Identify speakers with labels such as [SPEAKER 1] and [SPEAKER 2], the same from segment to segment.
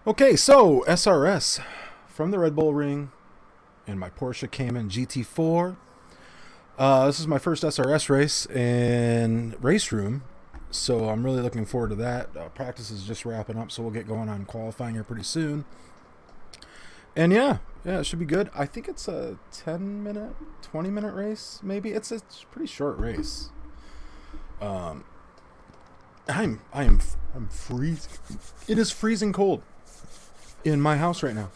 [SPEAKER 1] Okay, so SRS from the Red Bull Ring in my Porsche Cayman GT4. This is my first SRS race in RaceRoom, so I'm really looking forward to that. Practice is just wrapping up, so we'll get going on qualifying here pretty soon. And yeah, it should be good. I think it's a 10-minute, 20-minute race, maybe. It's a pretty short race. I'm freezing. It is freezing cold in my house right now.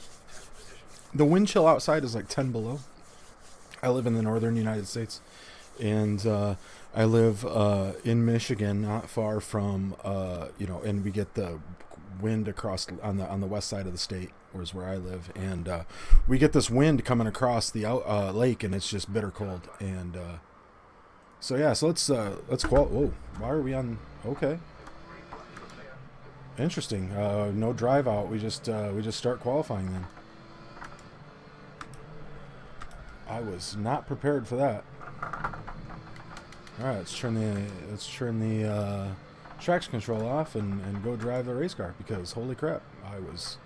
[SPEAKER 1] The wind chill outside is like 10 below. I live in the northern United States, and I live in Michigan, not far from and we get the wind across on the west side of the state, is where I live, and we get this wind coming across the lake, and it's just bitter cold. And so let's qual. Whoa, why are we on? Okay, interesting. No drive out. We just start qualifying then. I was not prepared for that. All right, let's turn the traction control off and go drive the race car, because holy crap, I was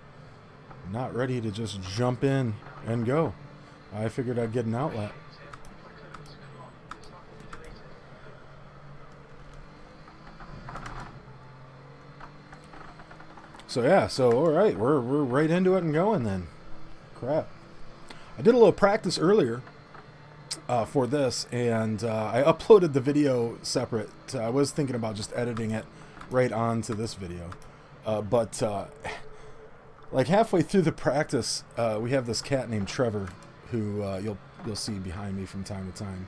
[SPEAKER 1] not ready to just jump in and go. I figured I'd get an outlet. So all right, we're right into it and going then. Crap. I did a little practice earlier for this, and I uploaded the video separate. I was thinking about just editing it right onto this video, but like halfway through the practice, we have this cat named Trevor, who you'll see behind me from time to time.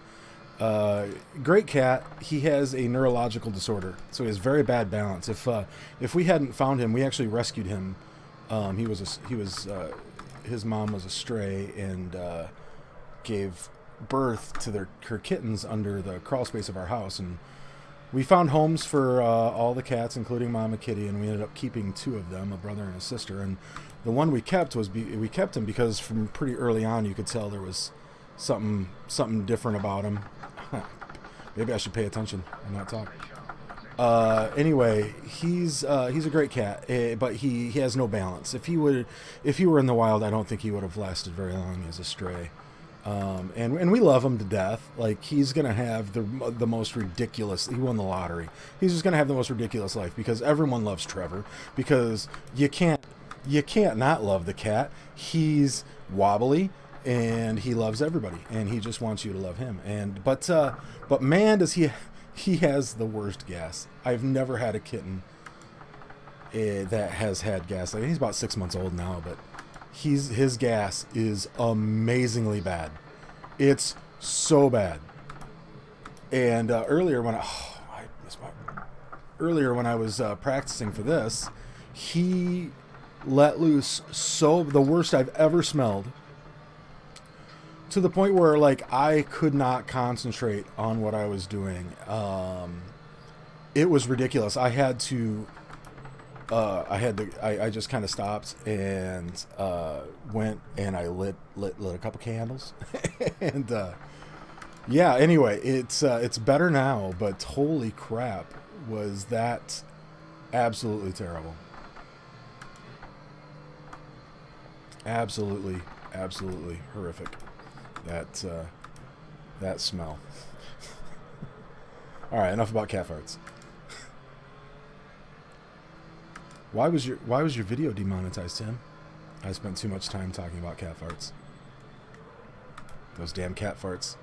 [SPEAKER 1] Great cat. He has a neurological disorder, so he has very bad balance. If we hadn't found him, we actually rescued him. His mom was a stray and gave birth to her kittens under the crawl space of our house, and we found homes for all the cats, including Mama Kitty, and we ended up keeping two of them, a brother and a sister. And the one we kept we kept him because from pretty early on you could tell there was something different about him. Maybe I should pay attention and not talk. Anyway, he's a great cat, but he has no balance. If he were in the wild, I don't think he would have lasted very long as a stray. And we love him to death. Like, he's gonna have the most ridiculous. He won the lottery. He's just gonna have the most ridiculous life, because everyone loves Trevor. Because you can't not love the cat. He's wobbly, and he loves everybody, and he just wants you to love him. But man, does he has the worst gas. I've never had a kitten that has had gas. He's about 6 months old now, but his gas is amazingly bad. It's so bad. And earlier when I was practicing for this, he let loose the worst I've ever smelled, to the point where, like, I could not concentrate on what I was doing. It was ridiculous. I just kind of stopped and went and I lit a couple candles, and yeah. Anyway, it's better now, but holy crap, was that absolutely terrible. Absolutely horrific. That smell. All right, enough about cat farts. Why was your video demonetized, Tim? I spent too much time talking about cat farts. Those damn cat farts.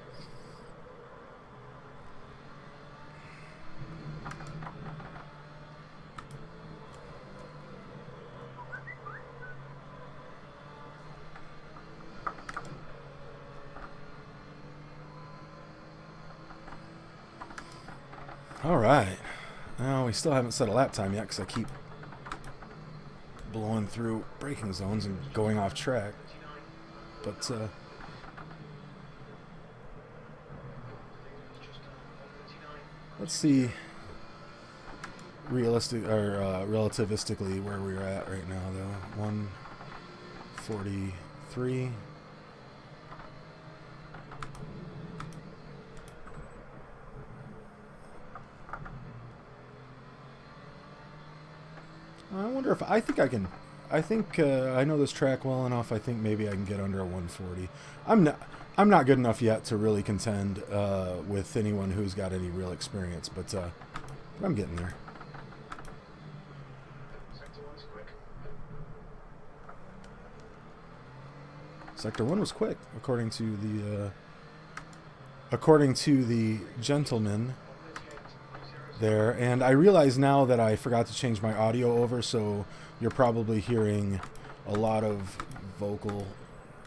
[SPEAKER 1] All right. Now, we still haven't set a lap time yet, because I keep blowing through braking zones and going off track. But let's see relativistically where we're at right now, though. 143. I wonder if I think I can I think I know this track well enough. I think maybe I can get under a 140. I'm not good enough yet to really contend with anyone who's got any real experience, but I'm getting there. Sector 1 was quick, according to the gentleman there. And I realize now that I forgot to change my audio over, so you're probably hearing a lot of vocal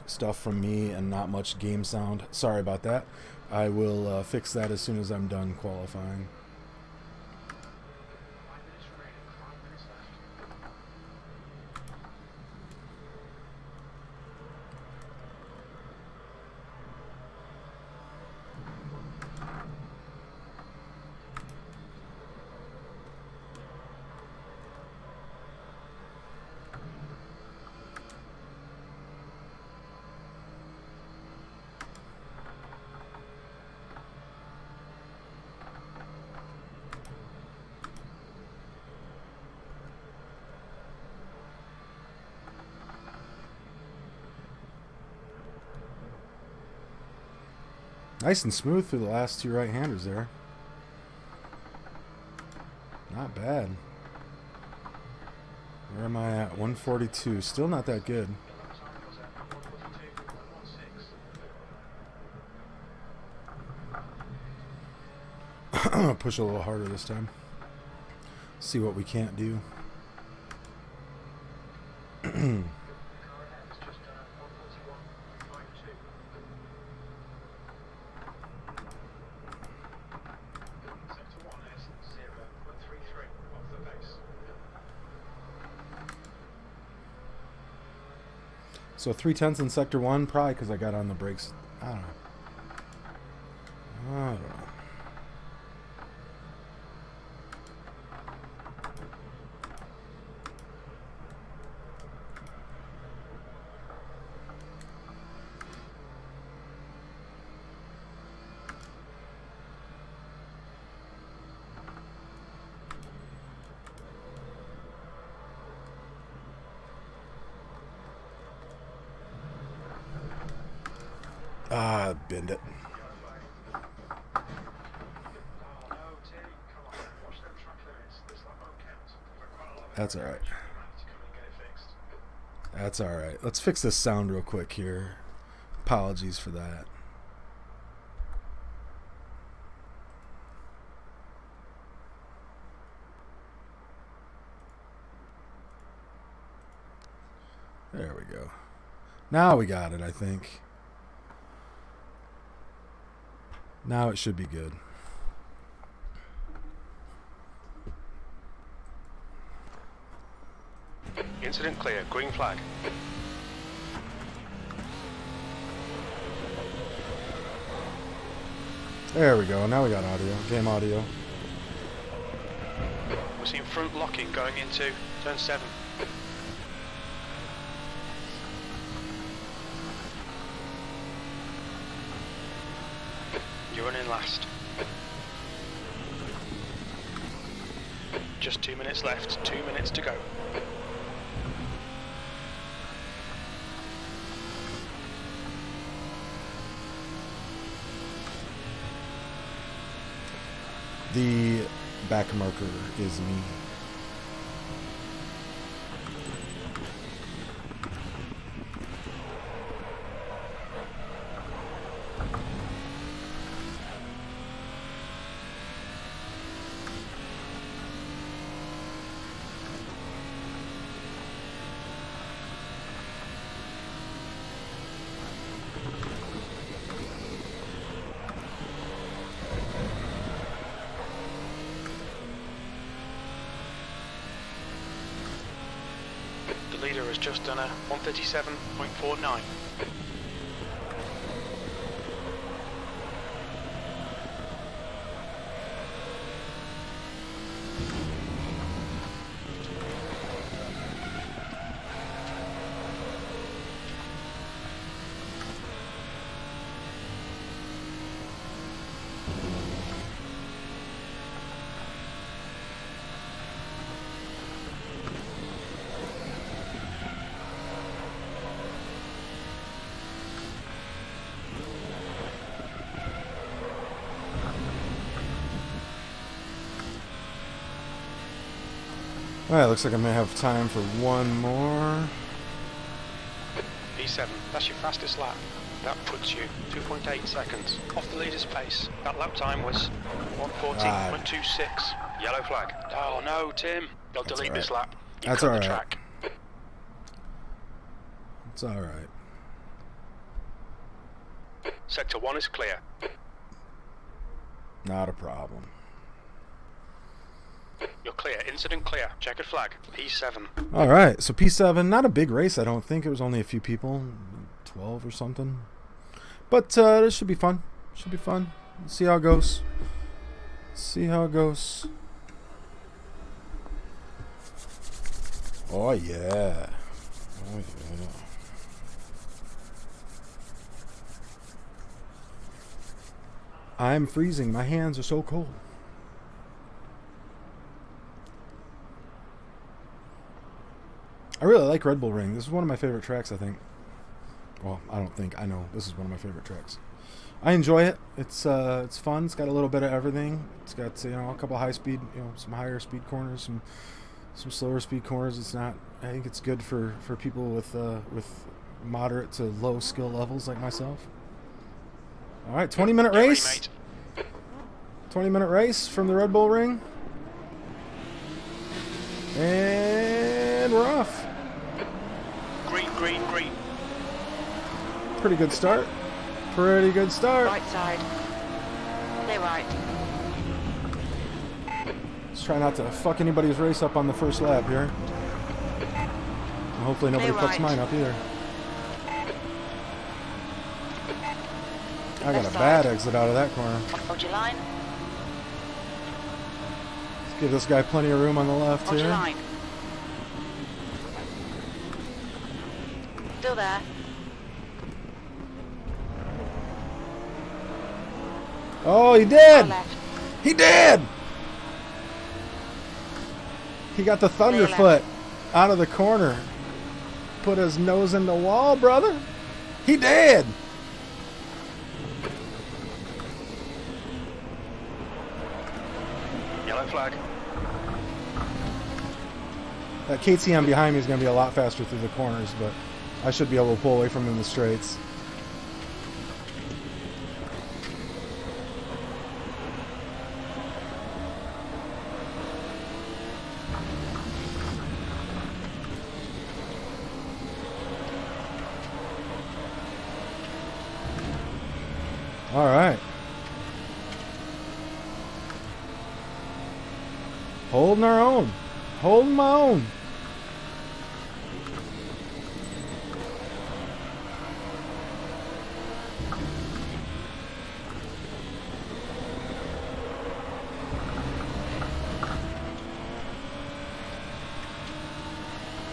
[SPEAKER 1] stuff from me and not much game sound. Sorry about that. I will fix that as soon as I'm done qualifying. Nice and smooth through the last two right-handers there. Not bad. Where am I at? 142. Still not that good. I'm going to push a little harder this time. See what we can't do. So 3/10 in Sector 1, probably because I got on the brakes. I don't know. Bend it. That's all right. That's all right. Let's fix this sound real quick here. Apologies for that. There we go. Now we got it, I think. Now it should be good.
[SPEAKER 2] Incident clear. Green flag.
[SPEAKER 1] There we go. Now we got audio. Game audio.
[SPEAKER 2] We're seeing front locking going into turn 7. You're running last. Just 2 minutes left. 2 minutes to go.
[SPEAKER 1] The back marker is me.
[SPEAKER 2] The leader has just done a 137.49.
[SPEAKER 1] Alright, looks like I may have time for one more.
[SPEAKER 2] P7, that's your fastest lap. That puts you 2.8 seconds off the leader's pace. That lap time was 1:14.26. Yellow flag. Oh no, Tim. They'll delete this lap. You
[SPEAKER 1] That's
[SPEAKER 2] cut
[SPEAKER 1] alright.
[SPEAKER 2] the track.
[SPEAKER 1] It's alright.
[SPEAKER 2] Sector 1 is clear.
[SPEAKER 1] Not a problem.
[SPEAKER 2] You're clear. Incident clear. Checkered flag. P7.
[SPEAKER 1] Alright, so P7, not a big race, I don't think. It was only a few people. 12 or something. But this should be fun. Should be fun. Let's see how it goes. See how it goes. Oh yeah. Oh yeah. I'm freezing. My hands are so cold. I really like Red Bull Ring. This is one of my favorite tracks, I think. Well, I don't think. I know this is one of my favorite tracks. I enjoy it. It's fun. It's got a little bit of everything. It's got, you know, a couple high speed, you know, some higher speed corners, some slower speed corners. It's not. I think it's good for people with moderate to low skill levels like myself. All right, 20-minute race. 20-minute race from the Red Bull Ring, and we're off.
[SPEAKER 2] Green, green, green.
[SPEAKER 1] Pretty good start. Pretty good start.
[SPEAKER 3] Right side. Stay right.
[SPEAKER 1] Let's try not to fuck anybody's race up on the first lap here. And hopefully nobody fucks mine up either. I got a bad exit out of that corner.
[SPEAKER 3] Hold your line.
[SPEAKER 1] Let's give this guy plenty of room on the left
[SPEAKER 3] Hold your
[SPEAKER 1] here.
[SPEAKER 3] line. Still there.
[SPEAKER 1] Oh, he did!
[SPEAKER 3] Left.
[SPEAKER 1] He did! He got the thunderfoot out of the corner. Put his nose in the wall, brother. He did!
[SPEAKER 2] Yellow flag.
[SPEAKER 1] That KTM behind me is going to be a lot faster through the corners, but I should be able to pull away from him in the straights. All right. Holding our own. Holding my own.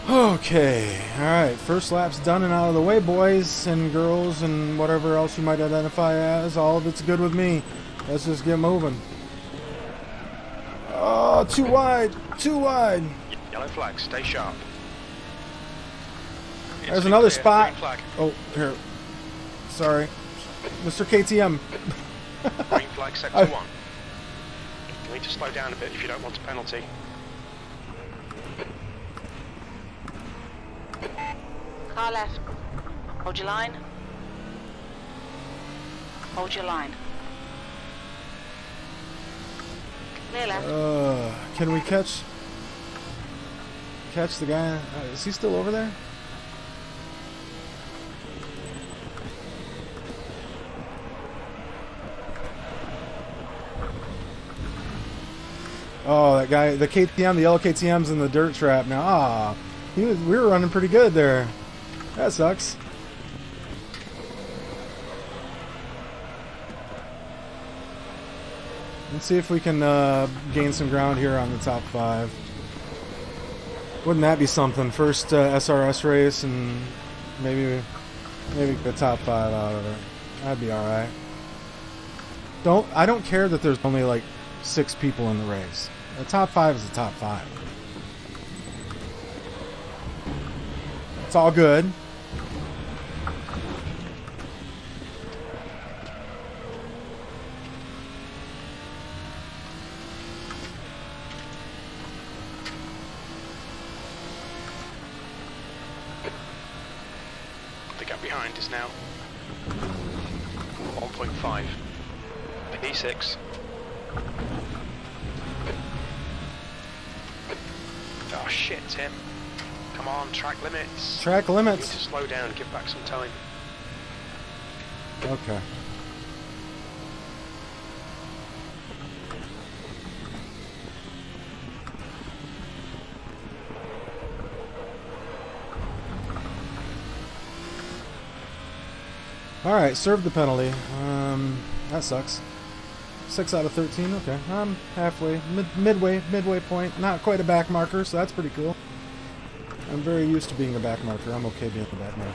[SPEAKER 1] Okay, alright, first lap's done and out of the way, boys and girls and whatever else you might identify as. All of it's good with me. Let's just get moving. Oh, too wide, too wide.
[SPEAKER 2] Yellow flag, stay sharp.
[SPEAKER 1] There's another
[SPEAKER 2] Clear,
[SPEAKER 1] spot.
[SPEAKER 2] green flag.
[SPEAKER 1] Oh, here. Sorry. Mr. KTM.
[SPEAKER 2] Green flag, sector 1. You need to slow down a bit if you don't want a penalty.
[SPEAKER 3] Car left. Hold your line. Hold your line. Clear left.
[SPEAKER 1] Can we catch the guy? Is he still over there? Oh, that guy, the KTM, the yellow KTM's in the dirt trap now. Ah, we were running pretty good there. That sucks. Let's see if we can gain some ground here on the top 5. Wouldn't that be something? First SRS race and maybe the top 5 out of it. That'd be all right. I don't care that there's only like 6 people in the race. The top 5 is the top 5. It's all good.
[SPEAKER 2] Gap behind is now 1.5. P6. Oh shit, Tim. Come on, track limits.
[SPEAKER 1] Track
[SPEAKER 2] You need to
[SPEAKER 1] limits.
[SPEAKER 2] slow down, give back some time.
[SPEAKER 1] Okay. All right, serve the penalty. That sucks. 6 out of 13. Okay, I'm halfway, midway point. Not quite a back marker, so that's pretty cool. I'm very used to being a back marker. I'm okay being a back marker.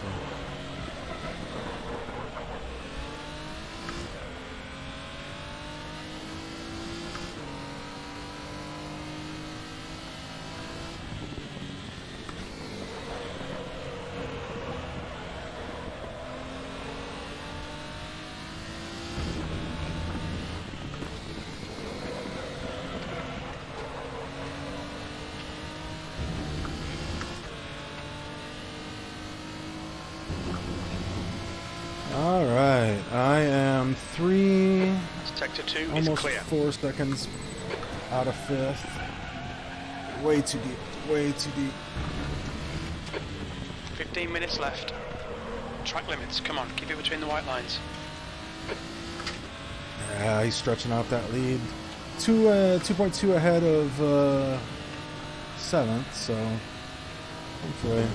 [SPEAKER 1] All right, I am 3,
[SPEAKER 2] Sector 2 is
[SPEAKER 1] almost
[SPEAKER 2] clear.
[SPEAKER 1] 4 seconds out of 5th. Way too deep, way too deep.
[SPEAKER 2] 15 minutes left. Track limits, come on, keep it between the white lines.
[SPEAKER 1] Yeah, he's stretching out that lead. 2.2 ahead of 7th, so hopefully.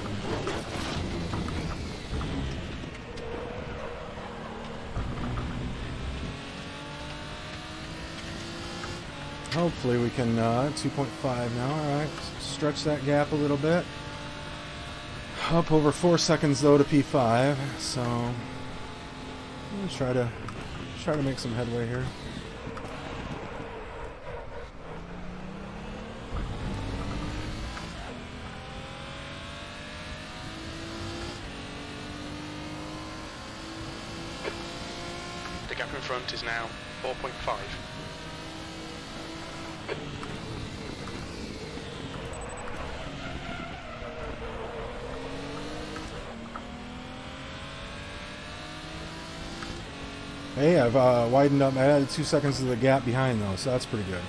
[SPEAKER 1] Hopefully we can 2.5 now. All right, stretch that gap a little bit. Up over 4 seconds though to P5, so I'm gonna try to make some headway here.
[SPEAKER 2] The gap in front is now 4.5.
[SPEAKER 1] Hey, I've widened up. I added 2 seconds to the gap behind though, so that's pretty good.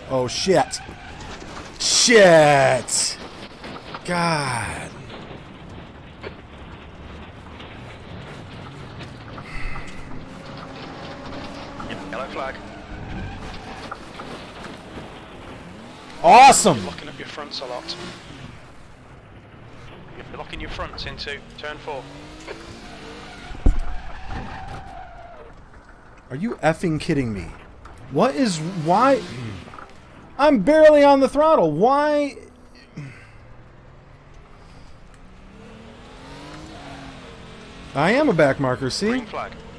[SPEAKER 1] Oh shit! Shit! God.
[SPEAKER 2] Yellow flag.
[SPEAKER 1] Awesome!
[SPEAKER 2] You're locking up your fronts a lot. You're locking your fronts into turn 4.
[SPEAKER 1] Are you effing kidding me? What is... Why... I'm barely on the throttle. Why... I am a back marker, see?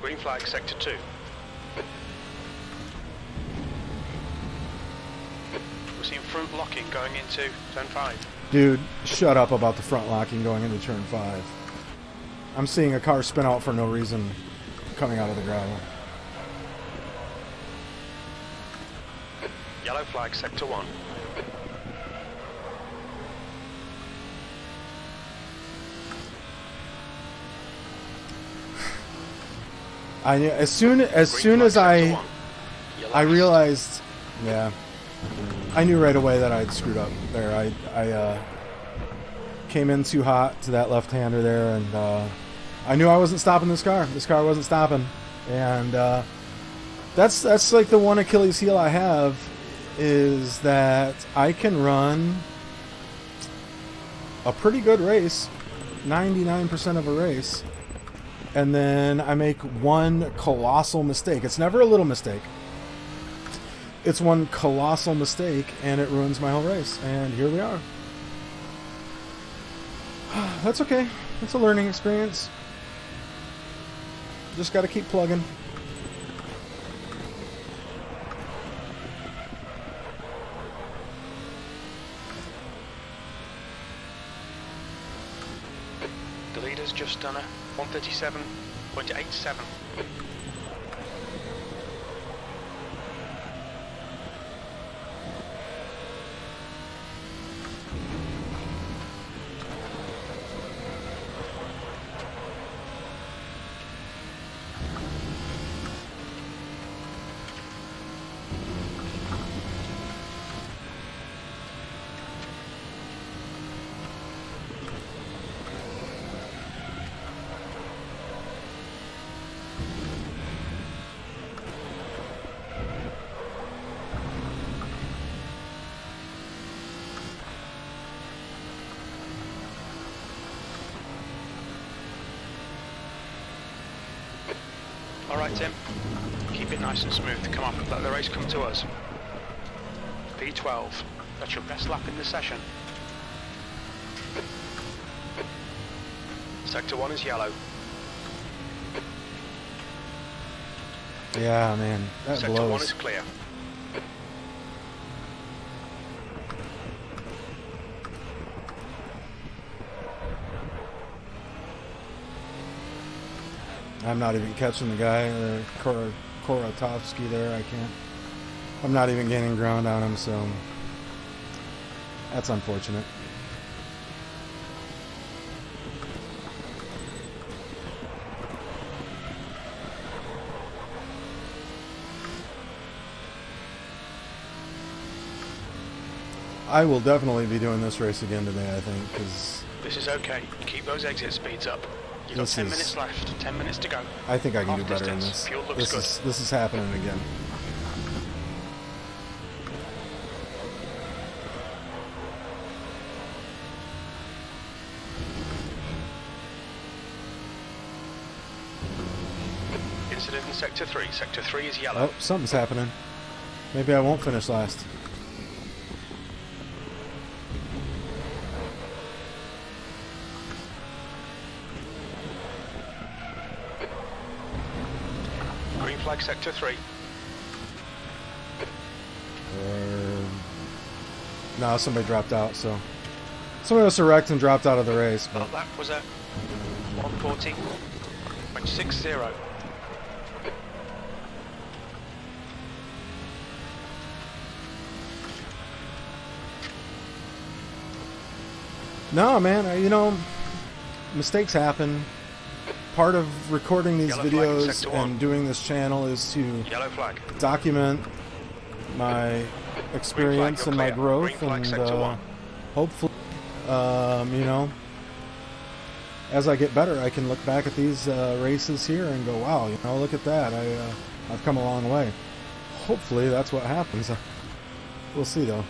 [SPEAKER 2] Green flag, sector 2. We're seeing front locking going into turn 5.
[SPEAKER 1] Dude, shut up about the front locking going into turn 5. I'm seeing a car spin out for no reason coming out of the gravel.
[SPEAKER 2] Yellow flag, sector 1.
[SPEAKER 1] I knew, as soon as I realized, yeah, I knew right away that I'd screwed up there. I came in too hot to that left-hander there, and I knew I wasn't stopping this car. This car wasn't stopping, and that's like the one Achilles heel I have, is that I can run a pretty good race, 99% of a race, and then I make one colossal mistake. It's never a little mistake. It's one colossal mistake, and it ruins my whole race. And here we are. That's okay. It's a learning experience. Just got to keep plugging.
[SPEAKER 2] The leader's just done a 137.87. All right, Tim. Keep it nice and smooth. Come on, let the race come to us. P12. That's your best lap in the session. Sector 1 is yellow.
[SPEAKER 1] Yeah, man, that
[SPEAKER 2] Sector
[SPEAKER 1] blows.
[SPEAKER 2] 1 is clear.
[SPEAKER 1] I'm not even catching the guy, Koratovsky there. I can't. I'm not even gaining ground on him, so that's unfortunate. I will definitely be doing this race again today, I think, because
[SPEAKER 2] This is okay. Keep those exit speeds up. You've got
[SPEAKER 1] This
[SPEAKER 2] 10
[SPEAKER 1] is-
[SPEAKER 2] minutes left. 10 minutes to go.
[SPEAKER 1] I think I can
[SPEAKER 2] Half
[SPEAKER 1] do better than
[SPEAKER 2] distance.
[SPEAKER 1] this.
[SPEAKER 2] Fuel looks good.
[SPEAKER 1] This is happening again.
[SPEAKER 2] Incident in Sector 3. Sector 3 is yellow.
[SPEAKER 1] Oh, something's happening. Maybe I won't finish last.
[SPEAKER 2] Green flag Sector 3.
[SPEAKER 1] No, somebody dropped out, so somebody must have wrecked and dropped out of the race. But
[SPEAKER 2] That was a 140.60.
[SPEAKER 1] no, man, you know, mistakes happen. Part of recording these
[SPEAKER 2] Yellow flag in
[SPEAKER 1] videos
[SPEAKER 2] sector 1.
[SPEAKER 1] and doing this channel is to
[SPEAKER 2] Yellow flag.
[SPEAKER 1] document my experience
[SPEAKER 2] you're
[SPEAKER 1] and my
[SPEAKER 2] clear.
[SPEAKER 1] growth,
[SPEAKER 2] Green flag,
[SPEAKER 1] and
[SPEAKER 2] sector 1.
[SPEAKER 1] hopefully, you know, as I get better, I can look back at these races here and go, wow, you know, look at that. I've come a long way. Hopefully, that's what happens. We'll see, though.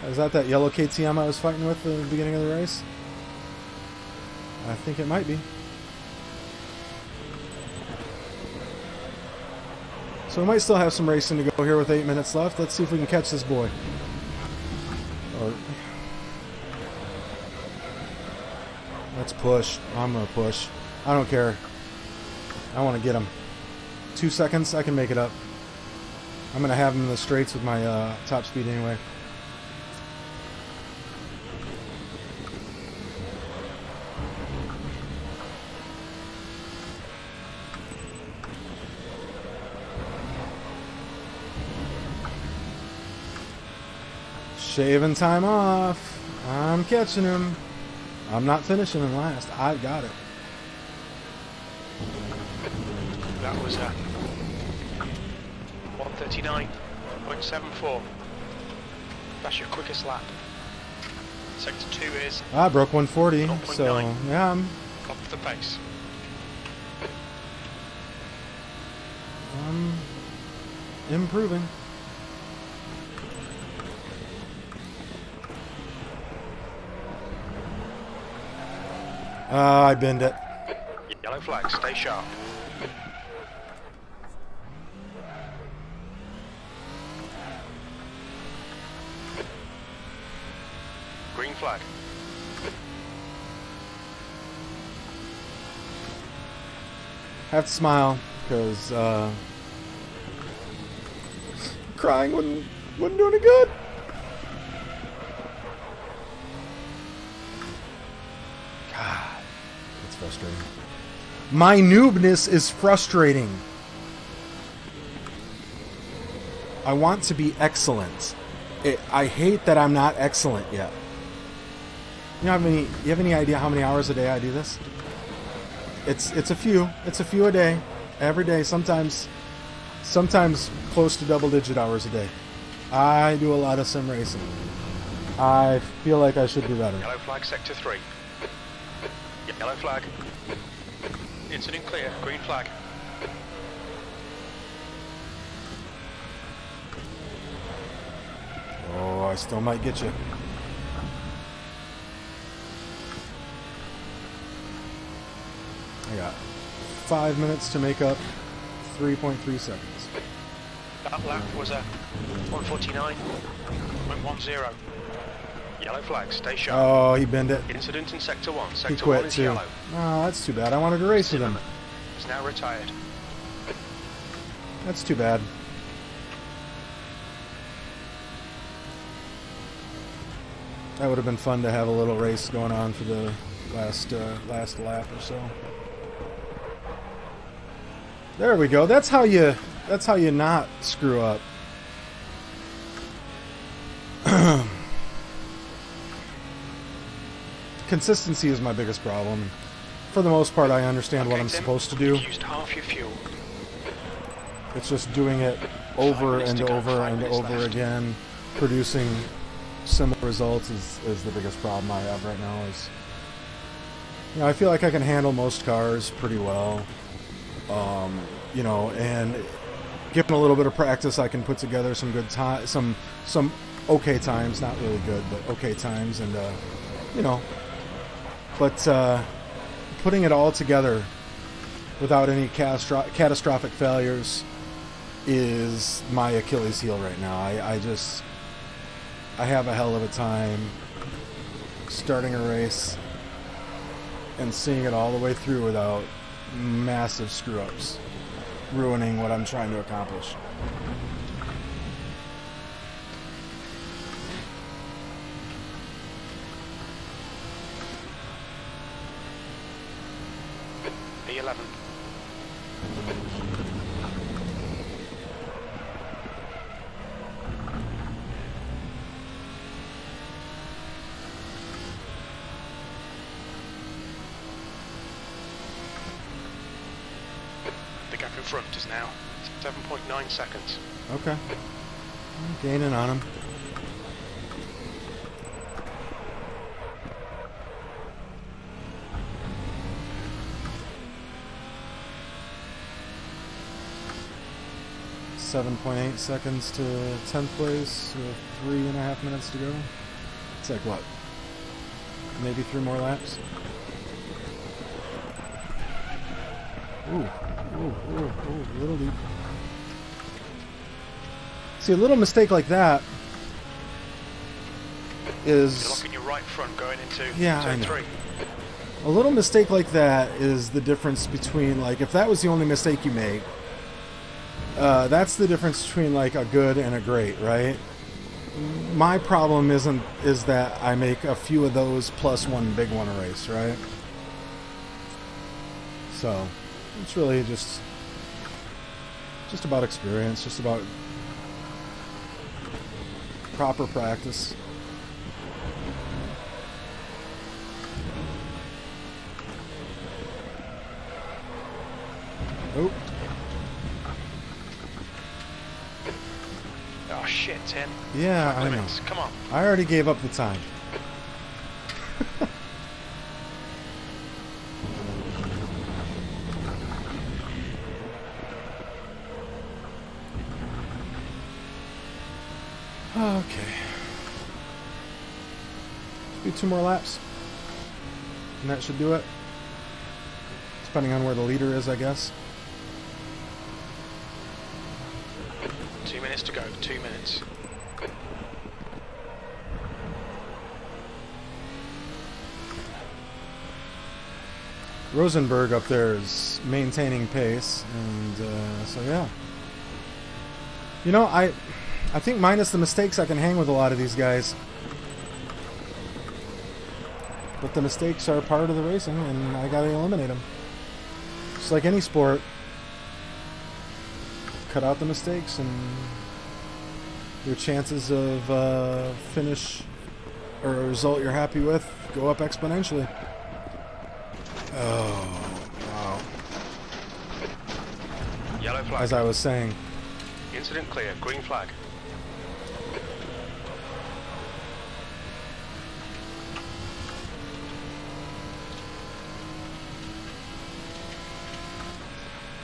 [SPEAKER 1] Is that yellow KTM I was fighting with at the beginning of the race? I think it might be. So we might still have some racing to go here with 8 minutes left. Let's see if we can catch this boy. Or let's push. I'm gonna push. I don't care. I want to get him. 2 seconds, I can make it up. I'm gonna have him in the straights with my top speed anyway. Shaving time off. I'm catching him. I'm not finishing him last. I got it.
[SPEAKER 2] That was a 139.74. That's your quickest lap. Sector 2 is
[SPEAKER 1] I broke 140, so
[SPEAKER 2] 0.9.
[SPEAKER 1] yeah, I'm
[SPEAKER 2] top of the pace.
[SPEAKER 1] improving. I binned it.
[SPEAKER 2] Yellow flag, stay sharp. Green flag.
[SPEAKER 1] Have to smile because crying wouldn't do any good. God, it's frustrating. My noobness is frustrating. I want to be excellent. I hate that I'm not excellent yet. You have any idea how many hours a day I do this? It's a few. It's a few a day, every day. Sometimes close to double-digit hours a day. I do a lot of sim racing. I feel like I should do better.
[SPEAKER 2] Yellow flag, sector 3. Yellow flag. Incident clear. Green flag.
[SPEAKER 1] Oh, I still might get you. 5 minutes to make up 3.3 seconds.
[SPEAKER 2] That lap was a 149.10. Yellow flag, stay sharp.
[SPEAKER 1] Oh, he binned it.
[SPEAKER 2] Incident in Sector 1.
[SPEAKER 1] He
[SPEAKER 2] Sector 1
[SPEAKER 1] quit
[SPEAKER 2] is
[SPEAKER 1] too.
[SPEAKER 2] yellow.
[SPEAKER 1] Oh, that's too bad. I wanted to race with him.
[SPEAKER 2] Is now retired.
[SPEAKER 1] That's too bad. That would have been fun to have a little race going on for the last lap or so. There we go. That's how you not screw up. Consistency is my biggest problem. For the most part, I understand what I'm supposed to do.
[SPEAKER 2] You've used half your fuel.
[SPEAKER 1] It's just doing it over and over and over again, producing similar results is the biggest problem I have right now. Is, you know, I feel like I can handle most cars pretty well, you know, and given a little bit of practice, I can put together some good time, some okay times, not really good, but okay times, and you know, but putting it all together without any catastrophic failures is my Achilles heel right now. I have a hell of a time starting a race and seeing it all the way through without massive screw-ups ruining what I'm trying to accomplish.
[SPEAKER 2] B11. The gap in front is now 7.9 seconds.
[SPEAKER 1] Okay. I'm gaining on him. .8 seconds to 10th place with 3.5 minutes to go. It's like what? Maybe 3 more laps? Ooh, a little deep. See, a little mistake like that is...
[SPEAKER 2] You're locking your right front going into
[SPEAKER 1] turn
[SPEAKER 2] 3.
[SPEAKER 1] A little mistake like that is the difference between, like, if that was the only mistake you make, that's the difference between, like, a good and a great, right? My problem is that I make a few of those plus one big one a race, right? So, it's really just about experience, just about proper practice. Oh.
[SPEAKER 2] Oh shit, Tim.
[SPEAKER 1] Yeah,
[SPEAKER 2] 5
[SPEAKER 1] I know.
[SPEAKER 2] minutes. Come on.
[SPEAKER 1] I already gave up the time. Okay. Do 2 more laps. And that should do it. Depending on where the leader is, I guess.
[SPEAKER 2] 2 minutes to go. 2 minutes.
[SPEAKER 1] Rosenberg up there is maintaining pace, and so yeah. You know, I think minus the mistakes, I can hang with a lot of these guys. But the mistakes are part of the racing, and I gotta eliminate them. Just like any sport. Cut out the mistakes, and your chances of finish or a result you're happy with go up exponentially. Oh, wow.
[SPEAKER 2] Yellow flag.
[SPEAKER 1] As I was saying.
[SPEAKER 2] Incident clear. Green flag.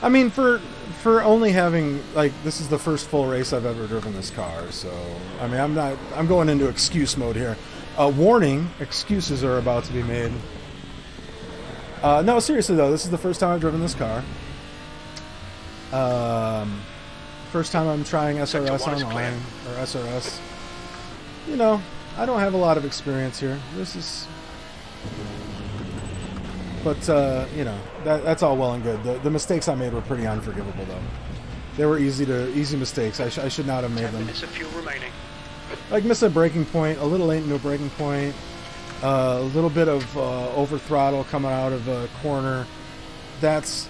[SPEAKER 1] I mean, for only having, like, this is the first full race I've ever driven this car, so, I mean, I'm going into excuse mode here. Warning, excuses are about to be made. No, seriously though, this is the first time I've driven this car. First time I'm trying SRS online, or SRS. You know, I don't have a lot of experience here. This is... But, you know, that's all well and good. The mistakes I made were pretty unforgivable, though. They were easy mistakes. I should not have made
[SPEAKER 2] 10
[SPEAKER 1] them.
[SPEAKER 2] minutes of fuel remaining.
[SPEAKER 1] Like missing a braking point, a little late into a braking point, a little bit of over throttle coming out of a corner. That's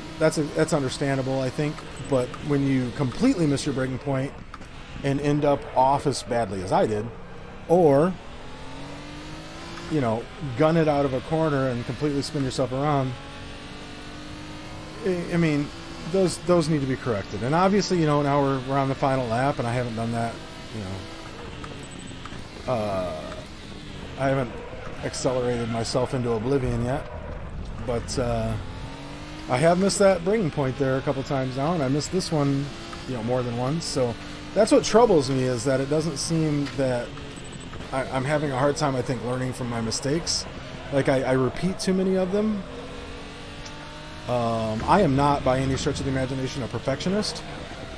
[SPEAKER 1] understandable, I think. But when you completely miss your braking point and end up off as badly as I did, or you know, gun it out of a corner and completely spin yourself around, I mean, those need to be corrected. And obviously, you know, now we're on the final lap, and I haven't done that. You know, I haven't accelerated myself into oblivion yet, but I have missed that braking point there a couple times now, and I missed this one, you know, more than once. So that's what troubles me, is that it doesn't seem that I'm having a hard time, I think, learning from my mistakes. Like, I repeat too many of them. I am not, by any stretch of the imagination, a perfectionist,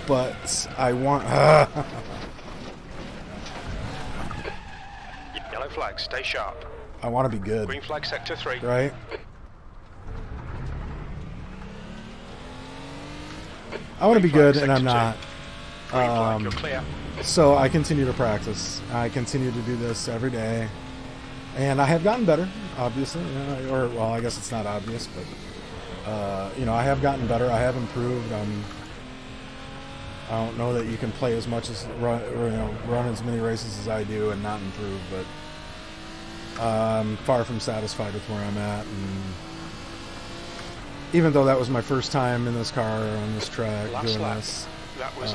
[SPEAKER 1] but I want...
[SPEAKER 2] Yellow flag, stay sharp.
[SPEAKER 1] I want to be good.
[SPEAKER 2] Green flag, sector 3.
[SPEAKER 1] Right? I want to be good, and I'm not.
[SPEAKER 2] Green flag, you're clear.
[SPEAKER 1] So I continue to practice. I continue to do this every day, and I have gotten better, obviously. You know, or, well, I guess it's not obvious, but you know, I have gotten better. I have improved. I don't know that you can play as much as run as many races as I do and not improve, but I'm far from satisfied with where I'm at. And even though that was my first time in this car on this track doing this.
[SPEAKER 2] That was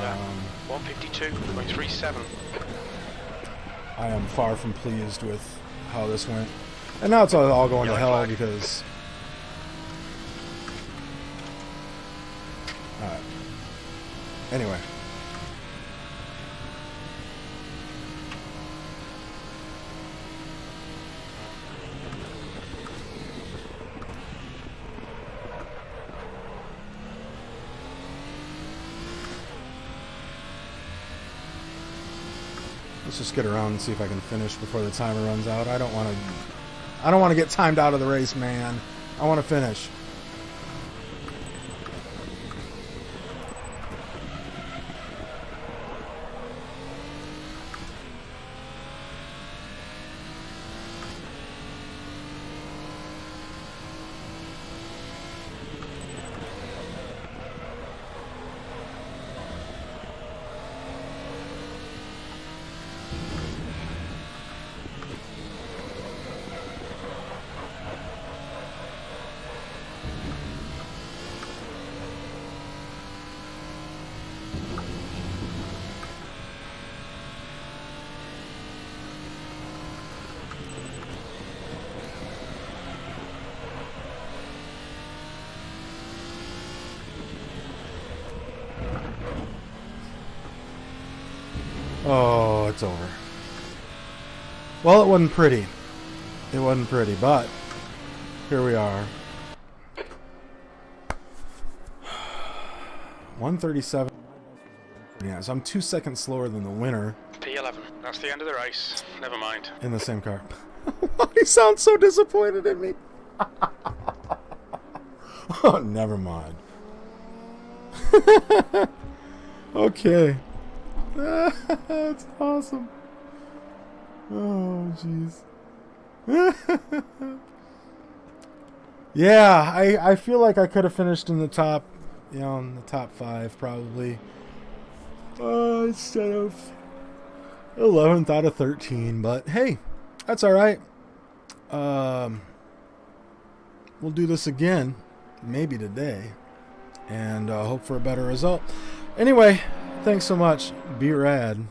[SPEAKER 2] 152.37.
[SPEAKER 1] I am far from pleased with how this went. And now it's all going to hell because... Alright. Anyway. Let's just get around and see if I can finish before the timer runs out. I don't want to get timed out of the race, man. I want to finish. Oh, it's over. Well, it wasn't pretty. It wasn't pretty, but here we are. 137. Yeah, so I'm 2 seconds slower than the winner.
[SPEAKER 2] P11. That's the end of the race. Never mind.
[SPEAKER 1] In the same car. He sounds so disappointed in me. Oh, never mind. Okay. That's awesome. Oh, jeez. Yeah, I feel like I could have finished in the top, you know, in the top 5 probably. Instead of 11th out of 13, but hey, that's all right. We'll do this again, maybe today, and hope for a better result. Anyway, thanks so much. Be rad.